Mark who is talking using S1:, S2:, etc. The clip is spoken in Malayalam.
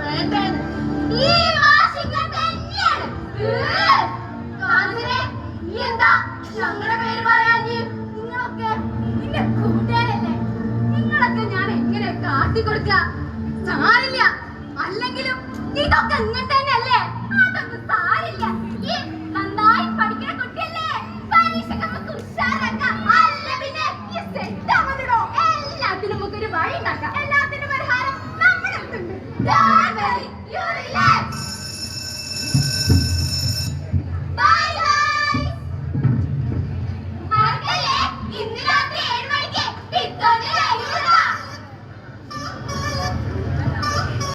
S1: ഈ വാശിക്കാൻ തന്നെയാണ്. എന്താ ഞങ്ങളുടെ പേര് പറയാഞ്ഞ്? നിങ്ങളൊക്കെ നിന്റെ കൂട്ടുകാരല്ലേ? നിങ്ങളൊക്കെ ഞാൻ എങ്ങനെ കാട്ടിക്കൊടുക്ക? സാരില്ല, അല്ലെങ്കിലും ഇതൊക്കെ ഇങ്ങനെ തന്നെയല്ലേ? അതൊന്നും സാരില്ല. ഈ നന്നായി പഠിക്കുന്ന കുട്ടിയല്ലേ, പരീക്ഷ നമുക്ക് ഉഷാറാക്കാം. അല്ല പിന്നെ ഈ സെറ്റ് ആവണോ? എല്ലാത്തിനും നമുക്കൊരു വഴി ഉണ്ടാക്കാം. എല്ലാത്തിനും പരിഹാരം നമ്മുടെ അടുത്തുണ്ട്.